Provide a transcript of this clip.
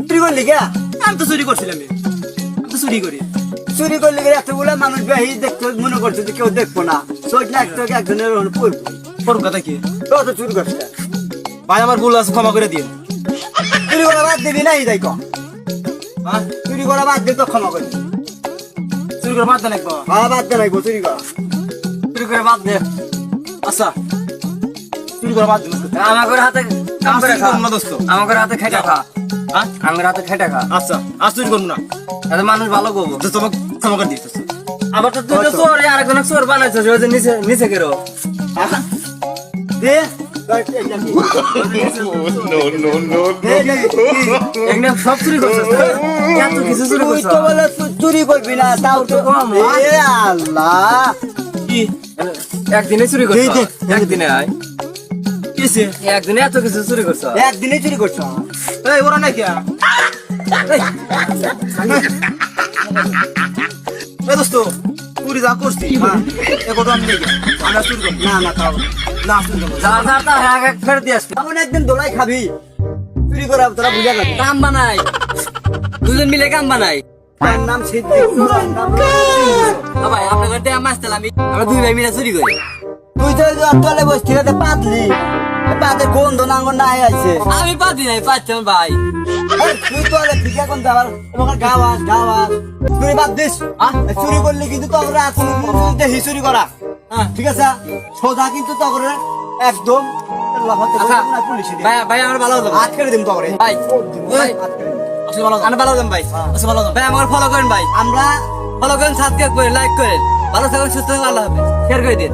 চুরি করলি কে? আমি তো চুরি করছিলাম, আমি তো চুরি করি। চুরি করলি কে? এতগুলা মানুষ বেহি দেখতে মনে করছে যে কেউ দেখবো না, সোচ না একটা একজনের পড়বো। তোর কথা কি তো তো চুরি করছে। ভাই? আমার ভুল আছে, ক্ষমা করে দিন। চুরি করা বাদ দিবি না, এই যাই কম। হ্যাঁ, চুরি করা বাদ দিয়ে তো ক্ষমা করি। চুরি করে বাদ দেন একবার। হ্যাঁ, বাদ দিয়ে রাখবো চুরি করা। চুরি করে বাদ দে। আচ্ছা, চুরি করে বাদ দিন। আমার হাতে কাম করে খা না দোস্ত। আমার হাতে খাইটা খা। হ্যাঁ, আমার হাতে খাইটা খা। আচ্ছা, আজ চুরি করবো না। তাতে মানুষ ভালো করবো। তো তোমাকে ক্ষমা করে দিতেছ। আবার তো তুই তো চোর, আরেকজন চোর বানাইছিস, ওই যে নিচে নিচে কেরো। দে এখানে সব চুরি করছিস, এত কিছু চুরি তুই করছিস। তো বলে তুই চুরি করবি না, তাও তো কম, এ আল্লাহ। কি একদিনে চুরি করছিস, একদিনে আয়। কিসে? একদিনে এত কিছু চুরি করছিস। একদিনে চুরি করছ? এই ওরা নাই কিয়া? এই দোস্ত, চুরি যা করছি, হ্যাঁ, এ কথা আমি নেই। আমি আর চুরি করবো না না, তাও না, চুরি করবো না। যার যার তার এক ফেরত দিয়ে আসবি। এমন একদিন দোলাই খাবি, চুরি করা তোরা বুঝা যাবে। কাম বানাই, দুজন মিলে কাম বানাই। তার নাম সিদ্দিক, তোর নাম ভাই আপনার ঘরে মাছ তেল, আমরা দুই ভাই মিলে চুরি করি। তুই তো তলে বসছি রে, পাতলি পাতে গন্ধ নাঙ্গ নাই আছে। আমি পাতি নাই, পাচ্ছেন ভাই। তুই তো ঠিক এখন যাবার তোমার গাওয়াস গাওয়াস তুই বাদ দিস। চুরি করলে কিন্তু তোরা এখন দেখি চুরি করা, ঠিক আছে? সোজা কিন্তু তোর একদম আচ্ছা, পুলিশে ভাই ভাই আমার ভালো হতো হাত কেড়ে দিম তোর ভাই। ভাই আসলে ভালো আমি ভালো হতাম ভাই। আচ্ছা, ভালো ভাই আমার ফলো করেন ভাই, আমরা ফলো করেন, সাবস্ক্রাইব করেন, লাইক করেন। ভালো থাকুন, সুস্থ থাকুন, আল্লাহ হাফেজ। শেয়ার করে দিন।